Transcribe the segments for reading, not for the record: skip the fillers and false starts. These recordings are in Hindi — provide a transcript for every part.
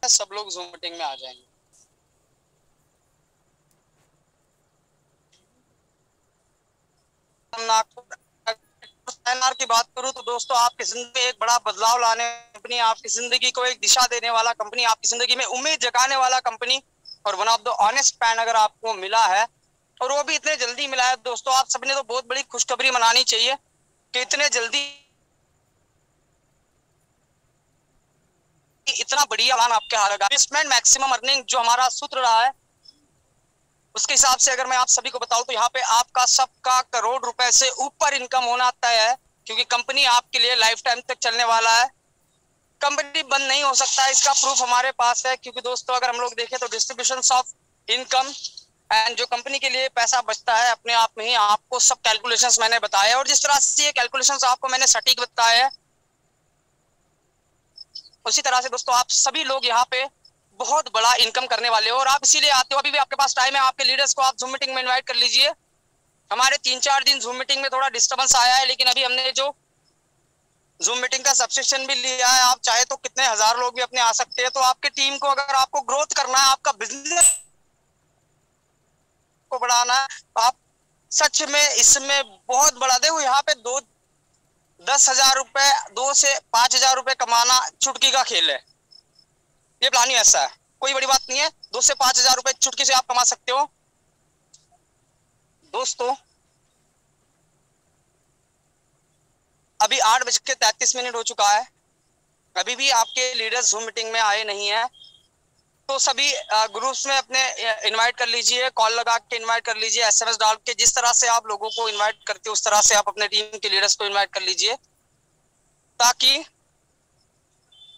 सब लोग जूम मीटिंग में आ जाएंगे। की बात करूं तो दोस्तों, आपकी जिंदगी में एक बड़ा बदलाव लाने कंपनी, आपकी जिंदगी को एक दिशा देने वाला कंपनी, आपकी जिंदगी में उम्मीद जगाने वाला कंपनी और one of the honest pan अगर आपको मिला है, और वो भी इतने जल्दी मिला है दोस्तों, आप सबने तो बहुत बड़ी खुशखबरी मनानी चाहिए कि इतने जल्दी इतना बढ़िया प्लान आपके हाथ लगा। इन्वेस्टमेंट मैक्सिमम अर्निंग जो हमारा सूत्र रहा है, उसके हिसाब से अगर मैं आप सभी को बताऊं तो यहाँ पे आपका सबका करोड़ रुपए से ऊपर इनकम होना तय है, क्योंकि कंपनी आपके लिए लाइफ टाइम तक चलने वाला है। कंपनी बंद नहीं हो सकता, इसका प्रूफ हमारे पास है, क्योंकि दोस्तों अगर हम लोग देखें तो डिस्ट्रीब्यूशन ऑफ इनकम एंड जो कंपनी के लिए पैसा बचता है, अपने आप में ही आपको सब कैलकुलेशंस मैंने बताए, और जिस तरह से ये कैलकुलेशंस आपको मैंने सटीक बताए हैं, उसी तरह से दोस्तों आप सभी लोग यहाँ पे बहुत बड़ा इनकम करने वाले हो, और आप इसीलिए आते हो। अभी भी आपके पास टाइम है, आपके लीडर्स को आप जूम मीटिंग में इन्वाइट कर लीजिए। हमारे 3-4 दिन जूम मीटिंग में थोड़ा डिस्टर्बेंस आया है, लेकिन अभी हमने जो जूम मीटिंग का सब्सक्रिप्शन भी लिया है, आप चाहे तो कितने हजार लोग भी अपने आ सकते हैं। तो आपकी टीम को अगर आपको ग्रोथ करना है, आपका बिजनेस को बढ़ाना है, आप सच में इसमें बहुत बड़ा, देखो यहाँ पे 10,000 रुपए, 2 से 5,000 रुपए कमाना चुटकी का खेल है। ये प्लान ही ऐसा है, कोई बड़ी बात नहीं है। 2 से 5,000 रुपए चुटकी से आप कमा सकते हो दोस्तों। अभी 8:33 हो चुका है, अभी भी आपके लीडर्स जूम मीटिंग में आए नहीं है, तो सभी ग्रुप्स में अपने इनवाइट कर लीजिए, कॉल लगा के इनवाइट कर लीजिए, एसएमएस डाल के, जिस तरह से आप लोगों को इनवाइट करते हो उस तरह से आप अपने टीम के लीडर्स को इनवाइट कर लीजिए, ताकि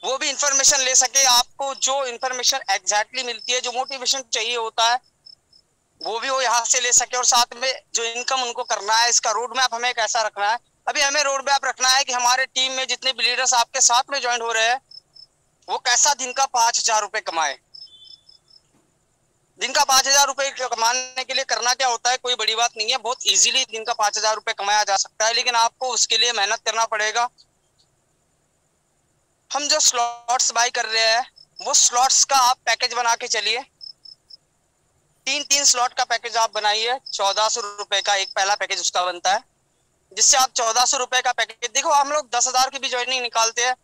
वो भी इंफॉर्मेशन ले सके। आपको जो इंफॉर्मेशन एग्जैक्टली मिलती है, जो मोटिवेशन चाहिए होता है, वो भी वो यहाँ से ले सके, और साथ में जो इनकम उनको करना है, इसका रोड मैप हमें कैसा रखना है। अभी हमें रोड मैप रखना है कि हमारे टीम में जितने भी लीडर्स आपके साथ में ज्वाइन हो रहे हैं, वो कैसा दिन का 5,000 रुपए कमाए। दिन का 5,000 रुपए कमाने के लिए करना क्या होता है, कोई बड़ी बात नहीं है, बहुत इजीली दिन का 5,000 रुपए कमाया जा सकता है, लेकिन आपको उसके लिए मेहनत करना पड़ेगा। हम जो स्लॉट्स बाय कर रहे हैं, वो स्लॉट्स का आप पैकेज बना के चलिए। 3-3 स्लॉट का पैकेज आप बनाइए। 1,400 रुपए का एक पहला पैकेज उसका बनता है, जिससे आप 1,400 रुपए का पैकेज, देखो हम लोग 10,000 की भी ज्वाइनिंग निकालते हैं,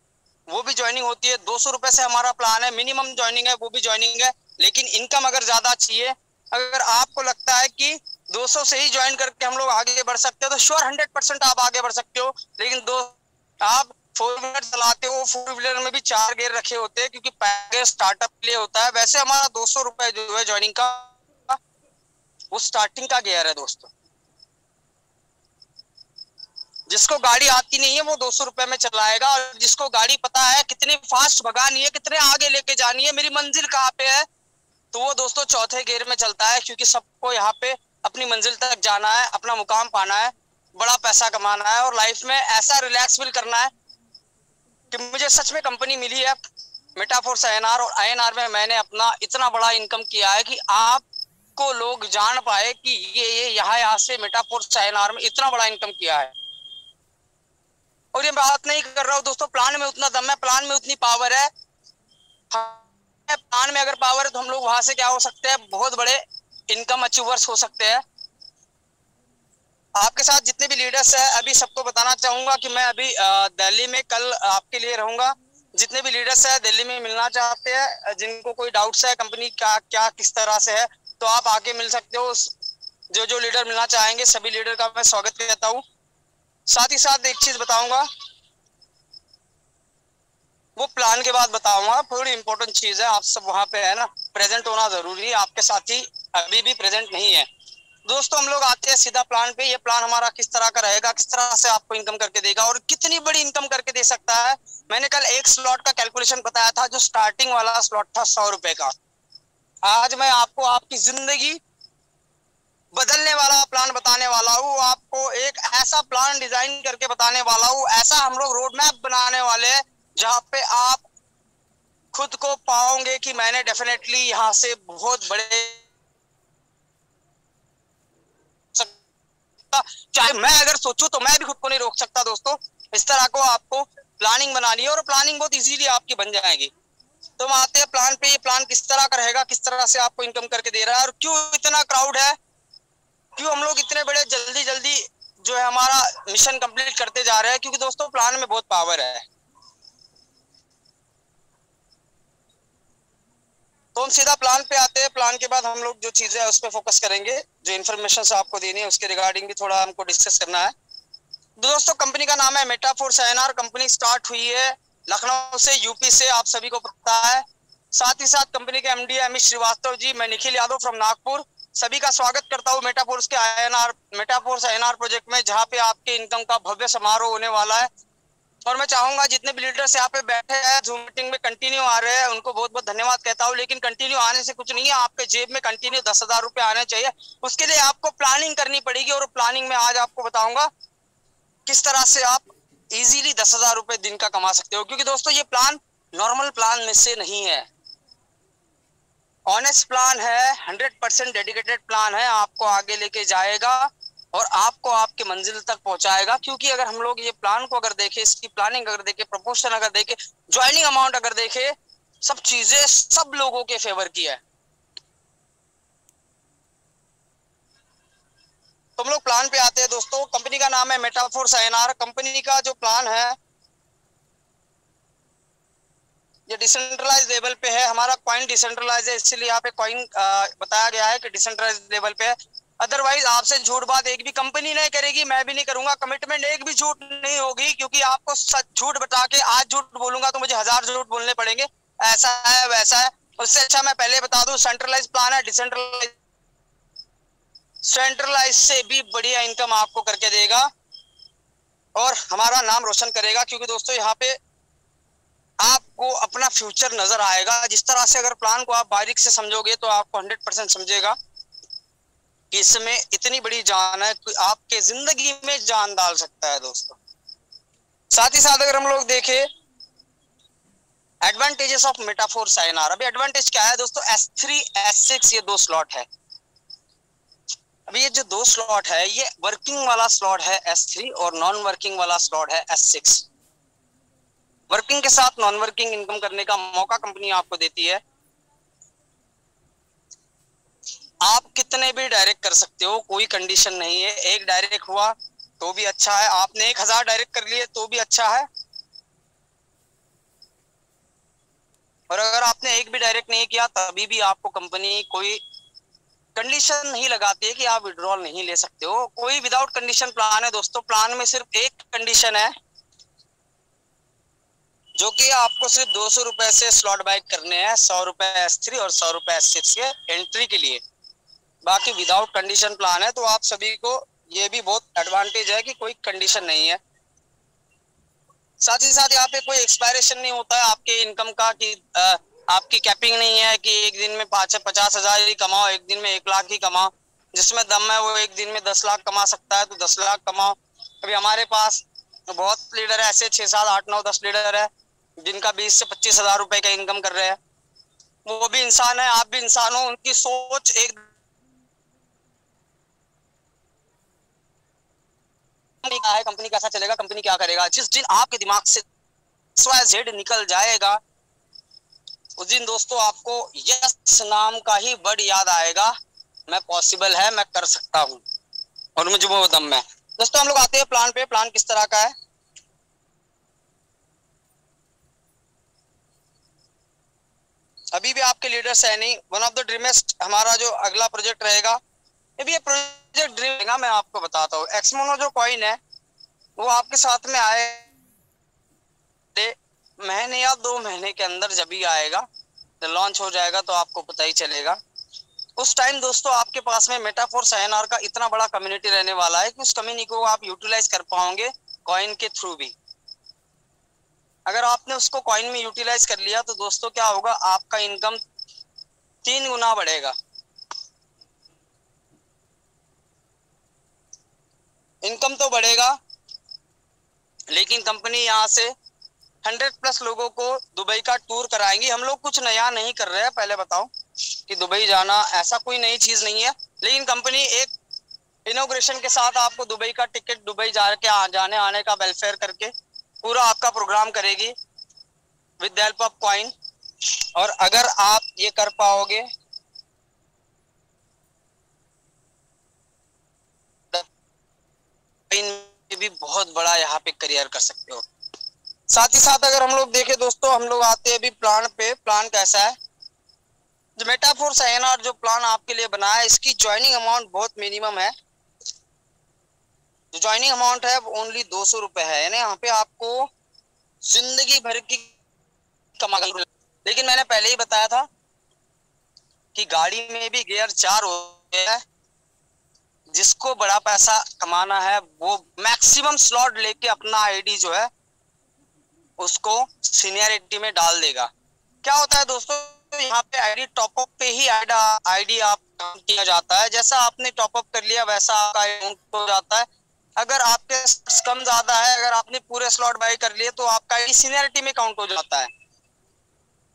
वो भी ज्वाइनिंग होती है। 200 रुपए से हमारा प्लान है, मिनिमम ज्वाइनिंग है, वो भी ज्वाइनिंग है, लेकिन इनकम अगर ज्यादा चाहिए, अगर आपको लगता है कि 200 से ही ज्वाइन करके हम लोग आगे बढ़ सकते हो, तो श्योर 100% आप आगे बढ़ सकते हो। लेकिन आप 4 व्हीलर चलाते हो, 4 व्हीलर में भी 4 गियर रखे होते हैं, क्योंकि पैकेज स्टार्टअप के लिए होता है। वैसे हमारा 200 रुपए जो है ज्वाइनिंग का, वो स्टार्टिंग का गियर है दोस्तों। जिसको गाड़ी आती नहीं है वो 200 रुपए में चलाएगा, और जिसको गाड़ी पता है कितनी फास्ट भगानी है, कितने आगे लेके जानी है, मेरी मंजिल कहाँ पे है, तो वो दोस्तों चौथे गियर में चलता है, क्योंकि सबको यहाँ पे अपनी मंजिल तक जाना है, अपना मुकाम पाना है, बड़ा पैसा कमाना है, और लाइफ में ऐसा रिलैक्स फील करना है कि मुझे सच में कंपनी मिली है मेटाफोर्स आईएनआर, और आईएनआर में मैंने अपना इतना बड़ा इनकम किया है कि आपको लोग जान पाए कि ये यहाँ से मेटाफोर्स आईएनआर में इतना बड़ा इनकम किया है। और ये बात नहीं कर रहा हूँ दोस्तों, प्लान में उतना दम है, प्लान में उतनी पावर है। प्लान में अगर पावर है तो हम लोग वहां से क्या हो सकते हैं, बहुत बड़े इनकम अचीवर्स हो सकते हैं। आपके साथ जितने भी लीडर्स हैं, अभी सबको बताना चाहूंगा कि मैं अभी दिल्ली में कल आपके लिए रहूंगा। जितने भी लीडर्स हैं दिल्ली में मिलना चाहते हैं, जिनको कोई डाउट्स है कंपनी का क्या किस तरह से है, तो आप आके मिल सकते हो। जो जो लीडर मिलना चाहेंगे, सभी लीडर का मैं स्वागत करता हूँ। साथ ही साथ एक चीज बताऊंगा, वो प्लान के बाद बताऊंगा, थोड़ी इंपॉर्टेंट चीज है। आप सब वहां पे है ना, प्रेजेंट होना जरूरी है। आपके साथी अभी भी प्रेजेंट नहीं है दोस्तों। हम लोग आते हैं सीधा प्लान पे। ये प्लान हमारा किस तरह का रहेगा, किस तरह से आपको इनकम करके देगा, और कितनी बड़ी इनकम करके दे सकता है। मैंने कल एक स्लॉट का कैलकुलेशन बताया था, जो स्टार्टिंग वाला स्लॉट था 100 रुपए का। आज मैं आपको आपकी जिंदगी बदलने वाला प्लान बताने वाला हूँ। आपको एक ऐसा प्लान डिजाइन करके बताने वाला हूँ, ऐसा हम लोग रोड मैप बनाने वाले हैं, जहाँ पे आप खुद को पाओगे कि मैंने डेफिनेटली यहाँ से बहुत बड़े, चाहे मैं अगर सोचूं तो मैं भी खुद को नहीं रोक सकता दोस्तों। इस तरह को आपको प्लानिंग बनानी है, और प्लानिंग बहुत इजीली आपकी बन जाएगी। तो हम आते हैं प्लान पे। ये प्लान किस तरह का रहेगा, किस तरह से आपको इनकम करके दे रहा है, और क्यों इतना क्राउड है, क्यों हम लोग इतने बड़े जल्दी जल्दी जो है हमारा मिशन कंप्लीट करते जा रहे हैं। क्योंकि दोस्तों प्लान में बहुत पावर है। तो हम सीधा प्लान पे आते हैं। प्लान के बाद हम लोग जो चीजें है उस पर फोकस करेंगे, जो इन्फॉर्मेशन आपको देनी है उसके रिगार्डिंग भी थोड़ा हमको डिस्कस करना है। दोस्तों कंपनी का नाम है मेटाफोर्स आईएनआर। कंपनी स्टार्ट हुई है लखनऊ से, यूपी से, आप सभी को पता है। साथ ही साथ कंपनी के एमडी अमित श्रीवास्तव जी, मैं निखिल यादव फ्रॉम नागपुर, सभी का स्वागत करता हूं मेटाफोर्स के मेटाफोर्स आईएनआर प्रोजेक्ट में, जहां पे आपके इनकम का भव्य समारोह होने वाला है। और मैं चाहूंगा जितने भी लीडर्स यहाँ पे बैठे हैं, जूम मीटिंग में कंटिन्यू आ रहे हैं, उनको बहुत बहुत धन्यवाद कहता हूँ। लेकिन कंटिन्यू आने से कुछ नहीं है, आपके जेब में कंटिन्यू 10,000 रुपए आने चाहिए। उसके लिए आपको प्लानिंग करनी पड़ेगी, और प्लानिंग में आज आपको बताऊंगा किस तरह से आप इजीली 10,000 रुपए दिन का कमा सकते हो। क्योंकि दोस्तों ये प्लान नॉर्मल प्लान में से नहीं है, ऑनेस्ट प्लान है, 100% डेडिकेटेड प्लान है। आपको आगे लेके जाएगा और आपको आपके मंजिल तक पहुंचाएगा। क्योंकि अगर हम लोग ये प्लान को अगर देखें, इसकी प्लानिंग अगर देखें, प्रपोर्शन अगर देखें, ज्वाइनिंग अमाउंट अगर देखें, सब चीजें सब लोगों के फेवर की है। तो हम लोग प्लान पे आते हैं दोस्तों। कंपनी का नाम है मेटाफोर्स आईएनआर। कंपनी का जो प्लान है ये डिसेंट्रलाइज लेवल पे है। हमारा कॉइन डिसेंट्रलाइज है, इसलिए यहाँ पे कॉइन बताया गया है कि डिसेंट्रलाइज लेवल पे है। अदरवाइज आपसे झूठ बात एक भी कंपनी नहीं करेगी, मैं भी नहीं करूंगा। कमिटमेंट एक भी झूठ नहीं होगी, क्योंकि आपको सच झूठ बता के आज झूठ बोलूंगा तो मुझे 1000 झूठ बोलने पड़ेंगे, ऐसा है वैसा है। उससे अच्छा मैं पहले बता दूं, सेंट्रलाइज प्लान है। डिसेंट्रलाइज सेंट्रलाइज से भी बढ़िया इनकम आपको करके देगा और हमारा नाम रोशन करेगा। क्योंकि दोस्तों यहाँ पे आपको अपना फ्यूचर नजर आएगा। जिस तरह से अगर प्लान को आप बारीक से समझोगे तो आपको 100% समझेगा कि इसमें इतनी बड़ी जान है कि आपके जिंदगी में जान डाल सकता है दोस्तों। साथ ही साथ अगर हम लोग देखें एडवांटेजेस ऑफ मेटाफोर्स आईएनआर, अभी एडवांटेज क्या है दोस्तों, S3 S6 ये दो स्लॉट है। अभी ये जो दो स्लॉट है ये वर्किंग वाला स्लॉट है S3 और नॉन वर्किंग वाला स्लॉट है S6। वर्किंग के साथ नॉन वर्किंग इनकम करने का मौका कंपनी आपको देती है। आप कितने भी डायरेक्ट कर सकते हो, कोई कंडीशन नहीं है। एक डायरेक्ट हुआ तो भी अच्छा है, आपने 1000 डायरेक्ट कर लिए तो भी अच्छा है, और अगर आपने एक भी डायरेक्ट नहीं किया तभी भी आपको कंपनी कोई कंडीशन नहीं लगाती है कि आप विड्रॉल नहीं ले सकते हो। कोई विदाउट कंडीशन प्लान है दोस्तों। प्लान में सिर्फ एक कंडीशन है, जो कि आपको सिर्फ 200 रुपए से स्लॉट बाय करने हैं, 100 रुपए S3 और 100 रुपए S6 के एंट्री के लिए। बाकी विदाउट कंडीशन प्लान है। तो आप सभी को ये भी बहुत एडवांटेज है कि कोई कंडीशन नहीं है। साथ ही साथ यहाँ पे कोई एक्सपायरेशन नहीं होता है आपके इनकम का, कि आपकी कैपिंग नहीं है कि एक दिन में 50,000 ही कमाओ, एक दिन में 1 लाख ही कमाओ। जिसमें दम है वो एक दिन में 10 लाख कमा सकता है तो 10 लाख कमाओ। अभी हमारे पास बहुत लीडर है ऐसे, 6, 7, 8, 9, 10 लीडर है जिनका 20 से 25,000 रुपए का इनकम कर रहे हैं। वो भी इंसान है, आप भी इंसान हो। उनकी सोच एक है, कंपनी कैसा चलेगा, कंपनी क्या करेगा। जिस दिन आपके दिमाग से XYZ निकल जाएगा उस दिन दोस्तों आपको यस नाम का ही वर्ड याद आएगा। मैं पॉसिबल है, मैं कर सकता हूं और मुझे वो दम है। दोस्तों हम लोग आते हैं प्लान पे। प्लान किस तरह का है, अभी भी आपके लीडर्स है नहीं। वन ऑफ द ड्रीमेस्ट हमारा जो अगला प्रोजेक्ट रहेगा, ये भी ये प्रोजेक्ट ड्रीम रहेगा। मैं आपको बताता हूँ, एक्समोनो जो कॉइन है वो आपके साथ में आए महीने या 2 महीने के अंदर जब भी आएगा, तो लॉन्च हो जाएगा तो आपको पता ही चलेगा। उस टाइम दोस्तों आपके पास में मेटाफोर्स आईएनआर का इतना बड़ा कम्युनिटी रहने वाला है कि उस कम्युनिटी को आप यूटिलाइज कर पाओगे कॉइन के थ्रू भी। अगर आपने उसको कॉइन में यूटिलाइज कर लिया तो दोस्तों क्या होगा, आपका इनकम 3 गुना बढ़ेगा। इनकम तो बढ़ेगा, लेकिन कंपनी यहाँ से 100+ लोगों को दुबई का टूर कराएंगी। हम लोग कुछ नया नहीं कर रहे हैं, पहले बताओ कि दुबई जाना ऐसा कोई नई चीज नहीं है। लेकिन कंपनी एक इनोग्रेशन के साथ आपको दुबई का टिकट, दुबई जाके जाने आने का वेलफेयर करके पूरा आपका प्रोग्राम करेगी with the help of coin. और अगर आप ये कर पाओगे में भी बहुत बड़ा यहाँ पे करियर कर सकते हो। साथ ही साथ अगर हम लोग देखें दोस्तों, हम लोग आते हैं अभी प्लान पे। प्लान कैसा है, जो मेटाफोर्स आईएनआर जो प्लान आपके लिए बना है, इसकी ज्वाइनिंग अमाउंट बहुत मिनिमम है। जो ज्वाइनिंग अमाउंट है वो ओनली 200 रुपए है, यानी यहाँ पे आपको जिंदगी भर की कमा। लेकिन मैंने पहले ही बताया था कि गाड़ी में भी गियर 4 होते हैं। जिसको बड़ा पैसा कमाना है वो मैक्सिमम स्लॉट लेके अपना आईडी जो है उसको सीनियरिटी में डाल देगा। क्या होता है दोस्तों, यहाँ पे आईडी टॉपअप पे ही आईडी आप काम किया जाता है। जैसा आपने टॉपअप कर लिया वैसा आपका अमाउंट हो जाता है। अगर आपके कम ज्यादा है, अगर आपने पूरे स्लॉट बाई कर लिए तो आपका आईडी सीनियरिटी में काउंट हो जाता है।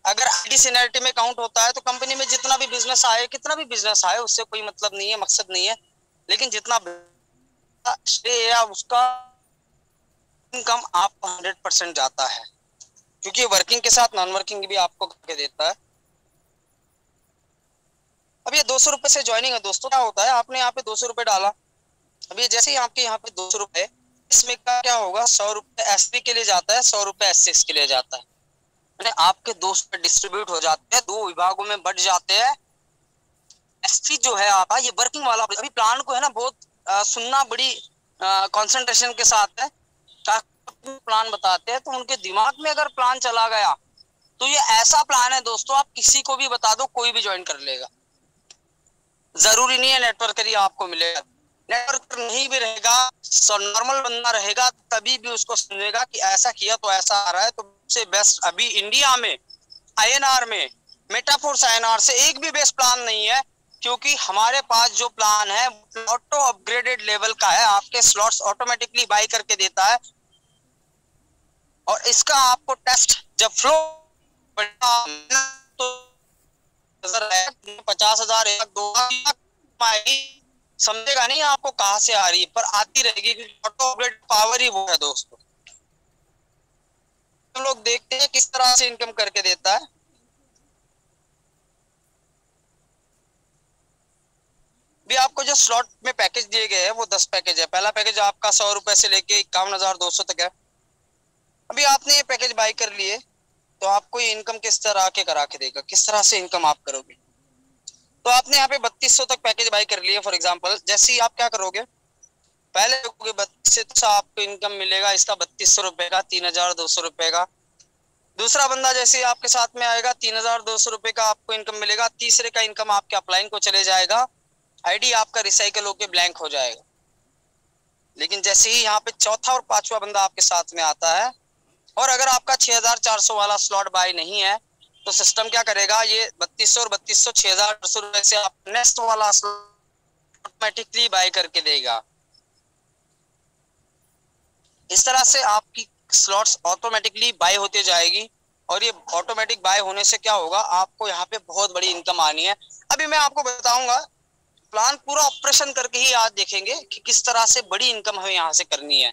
अगर आईडी सीनियरिटी में काउंट होता है तो कंपनी में जितना भी बिजनेस आए, कितना भी बिजनेस आए, उससे कोई मतलब नहीं है, मकसद नहीं है। लेकिन जितना श्रेय या उसका इनकम आपको 100% जाता है, क्योंकि वर्किंग के साथ नॉन वर्किंग भी आपको करके देता है। अब ये 200 रुपए से ज्वाइनिंग है दोस्तों। क्या होता है, आपने यहाँ पे 200 रुपए डाला। अब ये जैसे ही आपके यहाँ पे 200 रुपए, इसमें क्या होगा, 100 रुपए एसपी के लिए जाता है, 100 रुपए एस के लिए जाता है। यानी आपके 200 डिस्ट्रीब्यूट हो जाते हैं, 2 विभागों में बढ़ जाते हैं। एसपी जो है आपका, ये वर्किंग वाला अभी प्लान को है ना बहुत सुनना बड़ी कंसंट्रेशन के साथ है। प्लान बताते हैं तो उनके दिमाग में अगर प्लान चला गया तो ये ऐसा प्लान है दोस्तों, आप किसी को भी बता दो कोई भी ज्वाइन कर लेगा। जरूरी नहीं है नेटवर्कर ही आपको मिलेगा। नेटवर्कर नहीं भी रहेगा, नॉर्मल बंदा रहेगा तभी भी उसको समझेगा कि ऐसा किया तो ऐसा आ रहा है। तो सबसे बेस्ट अभी इंडिया में आईएनआर में मेटाफोर्स आईएनआर से एक भी बेस्ट प्लान नहीं है, क्योंकि हमारे पास जो प्लान है ऑटो अपग्रेडेड लेवल का है। आपके स्लॉट्स ऑटोमेटिकली बाई करके देता है और इसका आपको टेस्ट जब फ्लो तो 50,000 1-2 समझेगा नहीं आपको कहां से आ रही है, पर आती रहेगी, क्योंकि ऑटो अपग्रेड पावर ही वो है दोस्तों। हम लोग देखते हैं किस तरह से इनकम करके देता है। भी आपको जो स्लॉट में पैकेज दिए गए हैं वो 10 पैकेज है। पहला पैकेज आपका 100 रुपए से लेके 51,200 तक है। अभी आपने ये पैकेज बाई कर लिए तो आपको ये इनकम किस तरह के करा के देगा, किस तरह से इनकम आप करोगे। तो आपने यहाँ पे 3200 तक पैकेज बाई कर लिए फॉर एग्जांपल। जैसे ही आप क्या करोगे, पहले 3200 आपको इनकम मिलेगा इसका 3200 रुपए का, 3,200 रुपए का। दूसरा बंदा जैसे आपके साथ में आएगा 3,200 रुपए का आपको इनकम मिलेगा। तीसरे का इनकम आपके अपलाइन को चले जाएगा, आईडी आपका रिसाइकल होके ब्लैंक हो जाएगा। लेकिन जैसे ही यहाँ पे चौथा और पांचवा बंदा आपके साथ में आता है, और अगर आपका 6,400 वाला स्लॉट बाय नहीं है तो सिस्टम क्या करेगा, ये 3200 और 3200 6,400 रुपए से आप नेक्स्ट वाला ऑटोमेटिकली बाय करके देगा। इस तरह से आपकी स्लॉट्स ऑटोमेटिकली बाय होते जाएगी, और ये ऑटोमेटिक बाय होने से क्या होगा, आपको यहाँ पे बहुत बड़ी इनकम आनी है। अभी मैं आपको बताऊंगा, प्लान पूरा ऑपरेशन करके ही आज देखेंगे कि किस तरह से बड़ी इनकम हमें यहाँ से करनी है।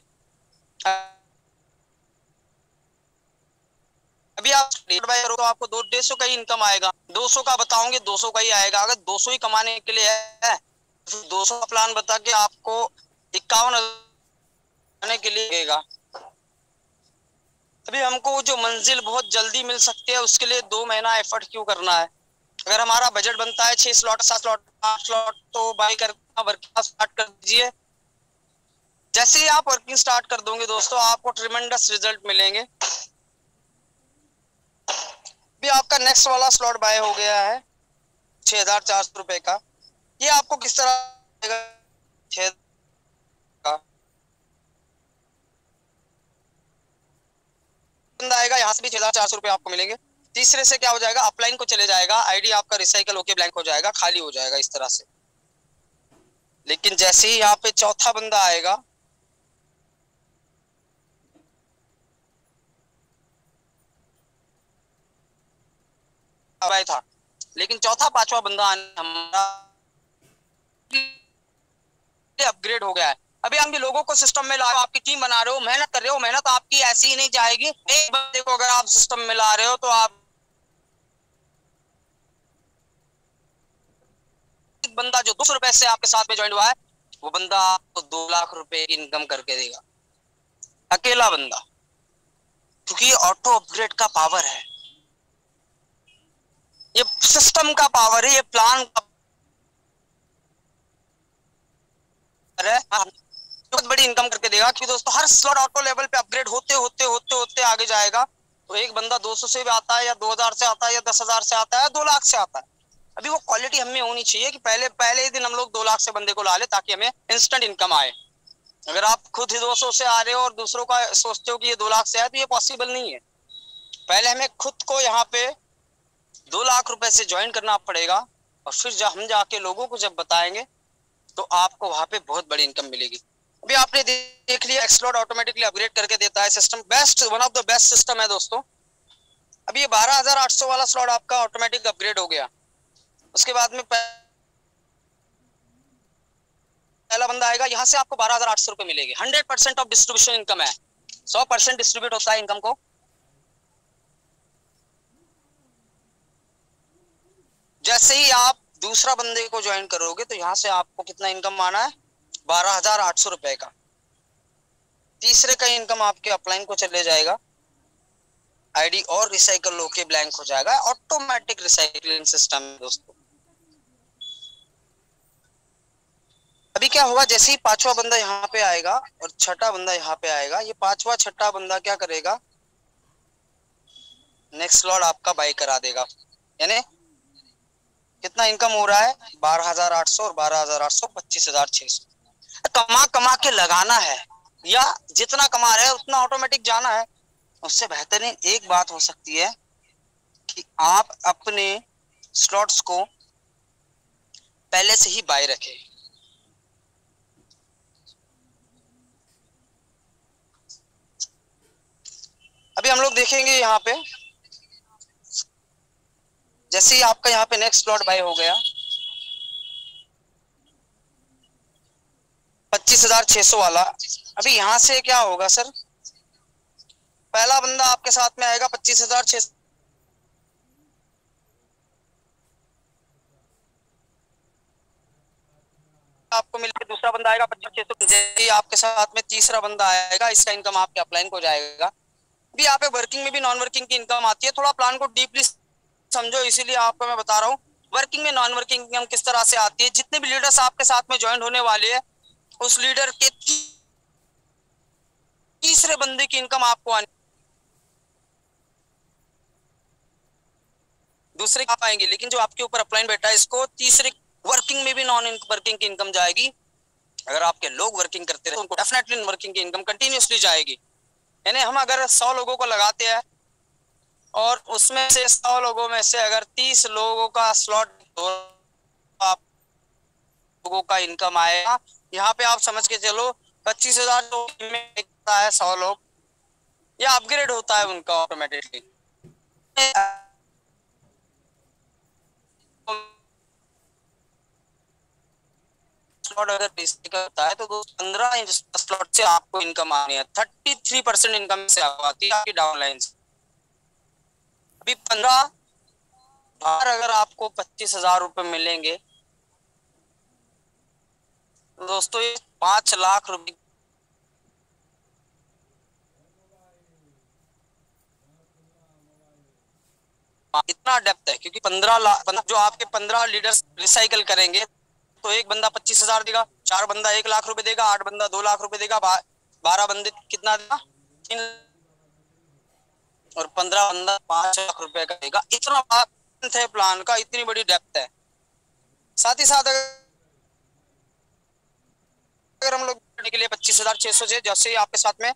अभी आप बाय करो तो आपको 250 का ही इनकम आएगा। 200 का बताओगे 200 का ही आएगा। अगर 200 ही कमाने के लिए है तो 200 का प्लान बता के आपको 51,000 के लिए देगा। अभी हमको जो मंजिल बहुत जल्दी मिल सकती है उसके लिए 2 महीना एफर्ट क्यों करना है। अगर हमारा बजट बनता है 6 स्लॉट 7 स्लॉट 8 स्लॉट तो बाई करना वर्किंग स्टार्ट कर दीजिए। जैसे ही आप वर्किंग स्टार्ट कर दोगे दोस्तों आपको ट्रिमेंडस रिजल्ट मिलेंगे। भी आपका नेक्स्ट वाला स्लॉट बाय हो गया है 6,400 रुपए का। ये आपको किस तरह आएगा, यहाँ से भी 6,400 रुपए आपको मिलेंगे। तीसरे से क्या हो जाएगा, अपलाइन को चले जाएगा, आईडी आपका रिसाइकल होके ब्लैंक हो जाएगा, खाली हो जाएगा इस तरह से। लेकिन जैसे ही यहाँ पे चौथा बंदा आएगा, था लेकिन चौथा पांचवा बंदा हमारा अपग्रेड हो गया है। अभी हम भी लोगों को सिस्टम में ला रहे हो, आपकी टीम बना रहे हो, मेहनत कर रहे हो। मेहनत आपकी ऐसी ही नहीं जाएगी। एक बंदे को अगर आप सिस्टम में ला रहे हो तो आप एक बंदा जो 200 रुपए से आपके साथ में ज्वाइन हुआ है, वो बंदा आपको 2 लाख रुपए की इनकम करके देगा, अकेला बंदा, क्योंकि ये ऑटो अपग्रेड का पावर है, ये सिस्टम का पावर है, ये प्लान का पावर है, बहुत बड़ी इनकम करके देगा। कि दोस्तों हर स्लॉट ऑटो लेवल पे अपग्रेड होते होते होते होते आगे जाएगा। तो एक बंदा 200 से भी आता है, या 2000 से आता है, या 10,000 से आता है, 2 लाख से आता है। अभी वो क्वालिटी हमें होनी चाहिए कि पहले ही दिन हम लोग 2 लाख से बंदे को ला ले, ताकि हमें इंस्टेंट इनकम आए। अगर आप खुद ही 200 से आ रहे हो और दूसरों का सोचते हो कि ये 2 लाख से आए, तो ये पॉसिबल नहीं है। पहले हमें खुद को यहाँ पे 2 लाख रुपए से ज्वाइन करना पड़ेगा, और फिर जब हम जाके लोगों को जब बताएंगे, तो आपको वहां पे बहुत बड़ी इनकम मिलेगी। अभी आपने देख लिया, एक्सप्लोर ऑटोमेटिकली अपग्रेड करके देता है system, best, one of the best system है दोस्तों। अभी ये 12,800 वाला स्लॉट आपका ऑटोमेटिक अपग्रेड हो गया। उसके बाद में पहला बंदा आएगा, यहाँ से आपको 12,800 रुपए मिलेगी। 100% ऑफ डिस्ट्रीब्यूशन इनकम है, 100% डिस्ट्रीब्यूट होता है इनकम को। जैसे ही आप दूसरा बंदे को ज्वाइन करोगे, तो यहाँ से आपको कितना इनकम आना है, 12,800 रुपए का। तीसरे का इनकम आपके अपलाइन को चले जाएगा, आईडी और रिसाइकल होके ब्लैंक हो जाएगा। ऑटोमेटिक रिसाइकलिंग सिस्टम है दोस्तों। अभी क्या होगा, जैसे ही पांचवा बंदा यहाँ पे आएगा और छठा बंदा यहाँ पे आएगा, ये पांचवा छठा बंदा क्या करेगा, नेक्स्ट स्लॉट आपका बाई करा देगा। यानी कितना इनकम हो रहा है, 12,800 और 12,800, 25,600। कमा कमा के लगाना है, या जितना कमा रहे हैं उतना ऑटोमेटिक जाना है। उससे बेहतरीन एक बात हो सकती है कि आप अपने स्लॉट्स को पहले से ही बाय रखें। अभी हम लोग देखेंगे यहाँ पे, जैसे ही आपका यहाँ पे नेक्स्ट स्लॉट बाय हो गया, 25,600 वाला। अभी यहाँ से क्या होगा सर, पहला बंदा आपके साथ में आएगा 25,600 आपको मिलेगा। दूसरा बंदा आएगा 25,600। जैसे ही आपके साथ में तीसरा बंदा आएगा, इसका इनकम आपके अपलाइन को जाएगा। भी यहाँ पे वर्किंग में भी नॉन वर्किंग की इनकम आती है। थोड़ा प्लान को डीपली समझो, इसीलिए आपको मैं बता रहा हूँ वर्किंग में नॉन वर्किंग इनकम किस तरह से आती है। जितने भी लीडर्स आपके साथ में ज्वाइन होने वाले हैं, उस लीडर के तीसरे बंदे की इनकम आपको आनी, दूसरे आप आएंगे, लेकिन जो आपके ऊपर अपलाइन बैठा है, इसको तीसरे वर्किंग में भी नॉन वर्किंग की इनकम जाएगी। अगर आपके लोग वर्किंग करते रहे, तो उनको डेफिनेटली वर्किंग की इनकम कंटिन्यूसली जाएगी। यानी हम अगर 100 लोगों को लगाते हैं, और उसमें से 100 लोगों में से अगर 30 लोगों का स्लॉट, आप लोगों का इनकम आएगा। यहाँ पे आप समझ के चलो 25,000 में है 100 लोग, या अपग्रेड होता है उनका ऑटोमेटिकली। स्लॉट अगर करता है, तो 15 स्लॉट से आपको इनकम आनी है। 33% इनकम से आती है आपकी डाउनलाइन से। अभी 15 बार अगर आपको 25,000 रुपए मिलेंगे, तो दोस्तों ये 5 लाख रुपए इतना डेप्थ है। क्योंकि 15 लाख जो आपके 15 लीडर्स रिसाइकल करेंगे, तो एक बंदा 25,000 देगा, 4 बंदा 1 लाख रुपए देगा, 8 बंदा 2 लाख रुपए देगा, 12 बंदे कितना देगा, 3, और 15 बंदा 5 लाख रुपए का देगा। इतना है प्लान का, इतनी बड़ी डेप्थ है। साथ ही साथ अगर हम लोग के लिए 25,600 से, जैसे ही आपके साथ में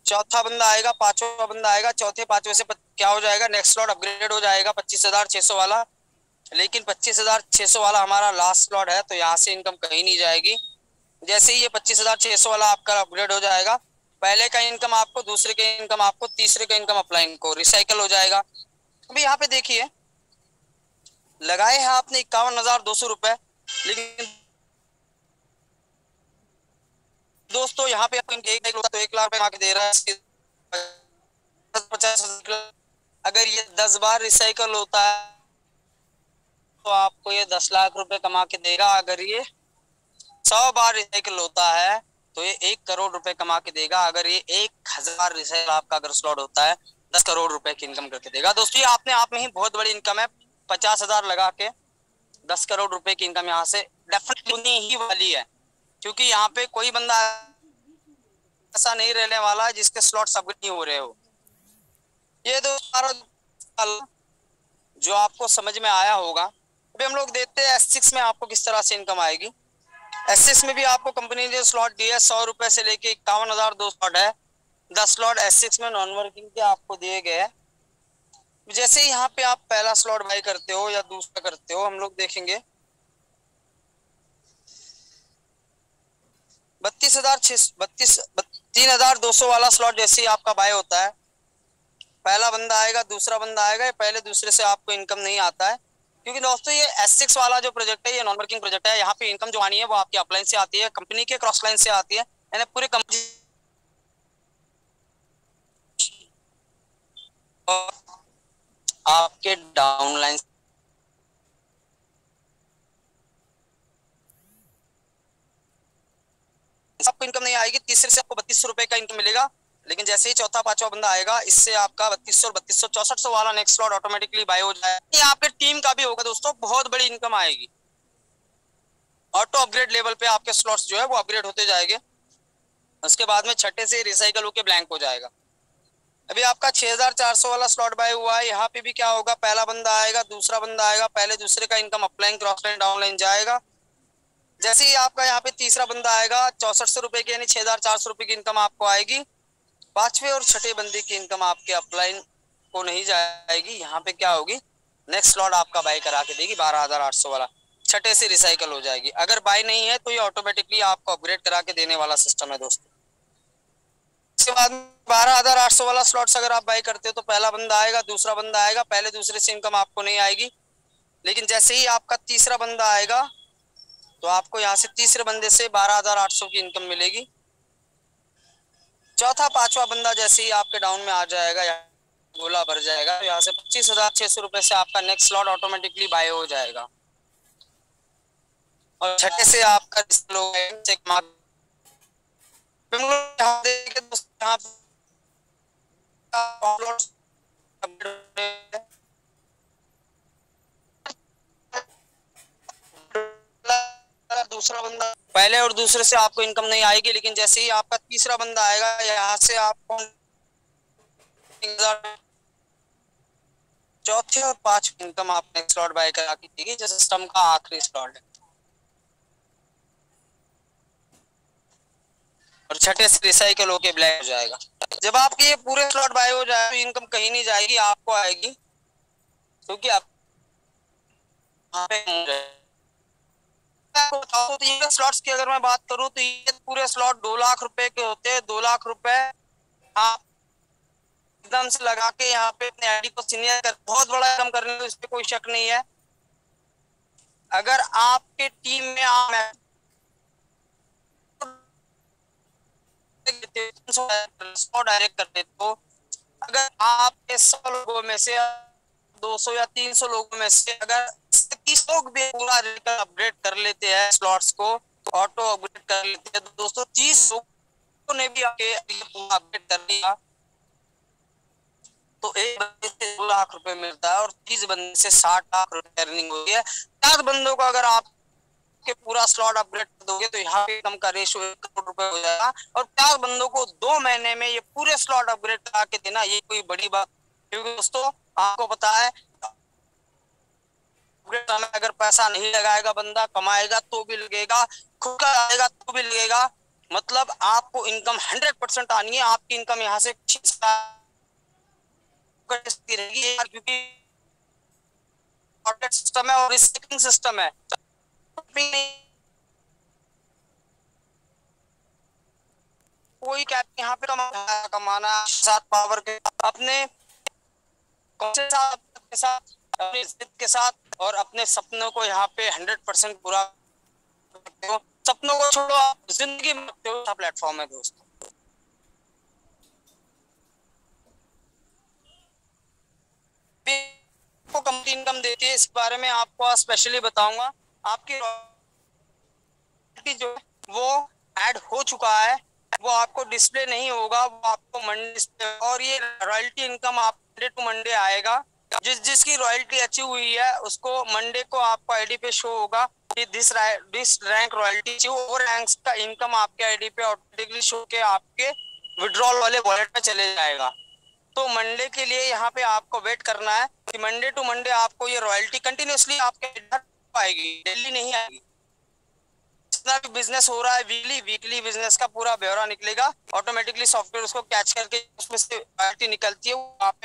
चौथा बंदा आएगा, पांचवा बंदा आएगा, चौथे पांचवे से क्या हो जाएगा, नेक्स्ट स्लॉट अपग्रेड हो जाएगा 25,600 वाला। लेकिन 25,600 वाला हमारा लास्ट स्लॉट है, तो यहाँ से इनकम कहीं नहीं जाएगी। जैसे ही ये 25,600 वाला आपका अपग्रेड हो जाएगा, पहले का इनकम आपको, दूसरे का इनकम आपको, तीसरे का इनकम अपलाइन को रिसाइकल हो जाएगा। अभी यहाँ पे देखिए, लगाए हैं आपने 51,200 रुपए, लेकिन दोस्तों यहाँ पे एक होता तो 1 लाख रुपए दे रहा है। 50, अगर ये 10 बार रिसाइकल होता है, तो आपको ये 10 लाख रुपए कमा के देगा। अगर ये 100 बार रिसाइकिल होता है तो ये 1 करोड़ रुपए कमा के देगा। अगर ये 1000 रिसाइकिल आपका अगर स्लॉट होता है 10 करोड़ रुपए की इनकम करके देगा। दोस्तों ये आपने आप में ही बहुत बड़ी इनकम है। 50,000 लगा के 10 करोड़ रुपए की इनकम यहाँ से डेफिनेटली ही वाली है, क्योंकि यहाँ पे कोई बंदा ऐसा नहीं रहने वाला है जिसके स्लॉट सब नहीं हो रहे हो। ये दोस्तों जो आपको समझ में आया होगा। अभी हम लोग देखते हैं S6 में आपको किस तरह से इनकम आएगी। S6 में भी आपको कंपनी ने स्लॉट दिए है 100 रुपए से लेके 51,002 स्लॉट है। 10 स्लॉट S6 में नॉन वर्किंग के आपको दिए गए हैं। जैसे ही यहाँ पे आप पहला स्लॉट बाई करते हो या दूसरा करते हो, हम लोग देखेंगे 3,200 वाला स्लॉट जैसे ही आपका बाय होता है, पहला बंदा आएगा दूसरा बंदा आएगा, पहले दूसरे से आपको इनकम नहीं आता है। क्योंकि दोस्तों ये S6 वाला जो प्रोजेक्ट है ये नॉन वर्किंग प्रोजेक्ट है। यहाँ पे इनकम जो आनी है वो आपकी अपलाइन से आती है, कंपनी के क्रॉस लाइन से आती है, यानी पूरे कंपनी आपके डाउन लाइन आपको इनकम नहीं आएगी। तीसरे से आपको 3200 रुपए का इनकम मिलेगा। लेकिन जैसे ही चौथा पांचवा बंदा आएगा, इससे आपका 3200 3200 6400 वाला नेक्स्ट स्लॉट ऑटोमेटिकली बाय हो जाएगा। ये आपके टीम का भी होगा दोस्तों, बहुत बड़ी इनकम आएगी। ऑटो अपग्रेड लेवल पे आपके स्लॉट्स जो है वो अपग्रेड होते जाएंगे। उसके बाद में छठे से रिसाइकल होकर ब्लैंक हो जाएगा। अभी आपका 6400 वाला स्लॉट बाय हुआ है। यहाँ पे भी क्या होगा, पहला बंदा आएगा दूसरा बंदा आएगा, पहले दूसरे का income upline cross line down line जाएगा। जैसे ही आपका यहाँ पे तीसरा बंदा आएगा 6400 रुपए की यानी 6400 रुपए की इनकम आपको आएगी। पांचवे और छठे बंदे की इनकम आपके अपलाइन को नहीं जाएगी। यहाँ पे क्या होगी, नेक्स्ट स्लॉट आपका बाय करा के देगी 12,800 वाला, छठे से रिसाइकल हो जाएगी। अगर बाय नहीं है तो ये ऑटोमेटिकली आपको अपग्रेड करा के देने वाला सिस्टम है दोस्तों। इसके बाद 12,800 वाला स्लॉट्स अगर आप बाय करते हो तो पहला बंदा आएगा दूसरा बंदा आएगा, पहले दूसरे से इनकम आपको नहीं आएगी। लेकिन जैसे ही आपका तीसरा बंदा आएगा तो आपको यहाँ से तीसरे बंदे से 12,800 की इनकम मिलेगी। चौथा पांचवा बंदा जैसे ही आपके डाउन में आ जाएगा, गोला भर जाएगा, तो यहाँ से 25,600 रुपए से आपका नेक्स्ट स्लॉट ऑटोमेटिकली बाय हो जाएगा। और छठे से आपका दूसरा बंदा, पहले और दूसरे से आपको इनकम नहीं आएगी। लेकिन जैसे ही आपका तीसरा बंदा आएगा यहाँ से आपको चौथे और पांचवी इनकम आपने स्लॉट बाय करा के देगी, जो सिस्टम का आखिरी स्लॉट है। और छठे से रिसाइकल होके ब्लैक हो जाएगा। जब आपके ये पूरे स्लॉट बाय हो जाए तो इनकम कहीं नहीं जाएगी, आपको आएगी, क्योंकि आप तो ये स्लॉट्स की अगर मैं बात करूं तो ये पूरे स्लॉट 2 लाख रुपए के होते हैं। 2 लाख रुपए आप एकदम से लगा के यहाँ पे अपने आईडी को सीनियर कर बहुत बड़ा काम करने में इस पे कोई शक नहीं है। अगर आपके टीम में आप डायरेक्ट करते तो अगर आपके 100 लोगों में से 200 या 300 लोगों में से अगर 30 लोग भी पूरा अपग्रेड कर लेते हैं स्लॉट्स को, ऑटो अपग्रेड कर लेते हैं, तो दोस्तों 30 लोगों ने भी आपके पूरा अपग्रेड कर लिया तो एक बंदे से 2 लाख रुपए मिलता है और 30 बंदे से 60 लाख रुपए अर्निंग होती है। 50 बंदों को अगर आप के पूरा स्लॉट अपग्रेड कर दोगे तो यहाँ पे इनकम का रेशियो 1 करोड़ रुपए हो जाएगा। और 50 बंदों को 2 महीने में ये पूरे स्लॉट अपग्रेड करा के देना ये कोई बड़ी बात, क्योंकि दोस्तों आपको पता है अगर पैसा नहीं लगाएगा बंदा कमाएगा तो भी लगेगा, खुद का आएगा तो भी लगेगा। मतलब आपको इनकम 100% आनी है। आपकी इनकम यहाँ से रहेगी क्योंकि सिस्टम है और रिसाइकलिंग सिस्टम है। कोई क्या यहाँ पे कमाना साथ पावर के अपने साथ अपनी जिद के साथ और अपने सपनों को यहाँ पे 100% पूरा करते हो। सपनों को छोड़ो, आप जिंदगी में प्लेटफॉर्म है दोस्तों। आपको कंपनी इनकम देती है, इस बारे में आपको स्पेशली बताऊंगा। आपकी जो वो ऐड हो चुका है, वो आपको डिस्प्ले नहीं होगा, वो आपको मंडे, और ये रॉयल्टी इनकम आप मंडे टू मंडे आएगा। जिसकी रॉयल्टी अच्छी हुई है उसको मंडे को आपको आईडी पे शो होगा कि दिस रैंक रॉयल्टी, वो रैंक का इनकम आपके आईडी पे ऑटोमेटिकली शो के आपके विड्रॉल वाले वॉलेट में चले जाएगा। तो मंडे के लिए यहाँ पे आपको वेट करना है कि मंडे टू मंडे आपको ये रॉयल्टी कंटिन्यूसली आपके आएगी, डेली नहीं आएगी। जितना भी बिजनेस हो रहा है वीकली बिजनेस का पूरा ब्यौरा निकलेगा, ऑटोमेटिकली सॉफ्टवेयर उसको कैच करके उसमें से रॉयल्टी निकलती है, वो आप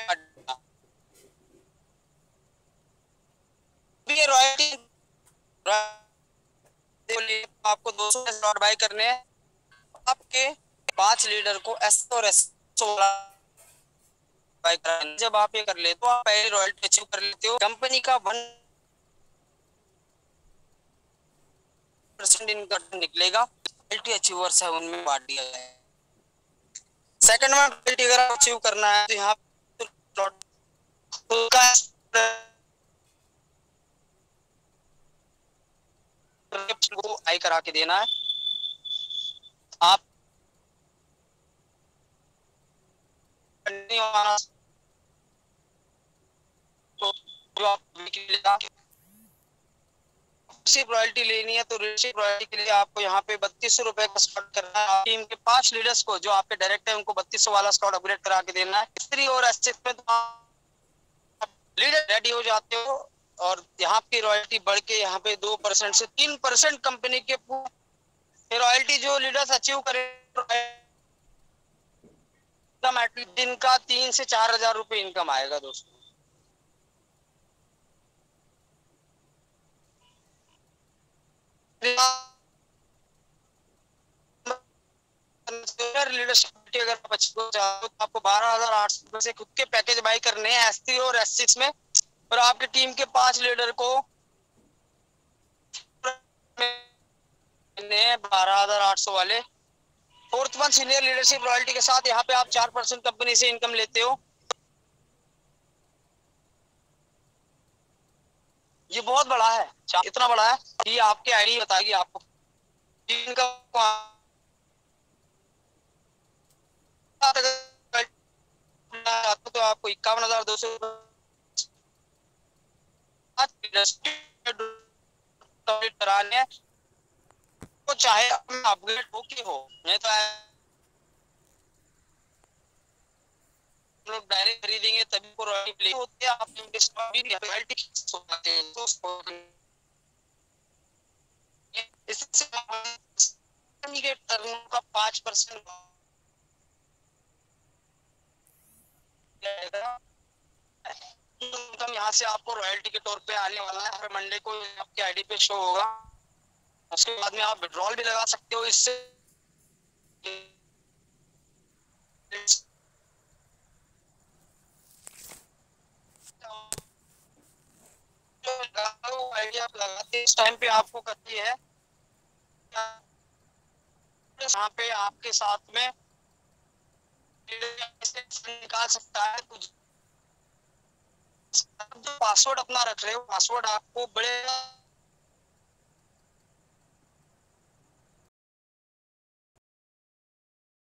पे ये रॉयल्टी आपको 200 स्लॉट बाय करने हैं। आपके 5 लीडर को एस और एस बाय कराने, जब आप ये कर लेते हो आप पहले रॉयल्टी अचीव कर लेते हो। कंपनी का 1% इनकम निकलेगा, रॉयल्टी अचीवर्स है उनमें बांट दिया जाए। सेकंड में रॉयल्टी अगर आप अचीव करना है तो यहाँ को आई करा के देना है। आप तो जो आप रिसीव रॉयल्टी लेनी है तो रिसीव रॉयल्टी के लिए आपको यहाँ पे 3200 रुपए का स्लॉट करना है। टीम के 5 लीडर्स को जो आपके डायरेक्ट है उनको 3200 वाला स्लॉट अपग्रेड करा के देना है। S3 और S6 में तो आप लीडर रेडी हो जाते हो और यहाँ की रॉयल्टी बढ़ के यहाँ पे 2% से 3% कंपनी के रॉयल्टी जो लीडर्स अचीव करे दिन का 3 से 4 हजार रुपए इनकम आएगा दोस्तों। लीडरशिप अगर आप अचीव चाहो तो आपको 12,800 से खुद के पैकेज बाई करने हैं S3 और S6 में, और आपकी टीम के 5 लीडर को 12,800 वाले। Fourth one senior leadership royalty के साथ यहाँ पे आप 4% कंपनी से इनकम लेते हो। ये बहुत बड़ा है, इतना बड़ा है कि आपके आईडी बताएगी आपको तो आपको 51,200 कराने, तो चाहे अपग्रेड हो कि हो, नहीं तो लोग डायरेक्ट खरीदेंगे तभी को रॉयल्टी होती है। आप रॉयल्टी इससे टर्न का 5% इनकम यहाँ से आपको रॉयल्टी के तौर पे आने वाला है। हर मंडे को आपके आईडी पे शो होगा। उसके बाद में आप विड्रॉल भी लगा सकते हो इससे। आइडिया आप लगाते इस टाइम पे आपको करती है यहाँ पे आपके साथ में निकाल सकता है। जो पासवर्ड अपना रख रहे हो, पासवर्ड आपको बड़े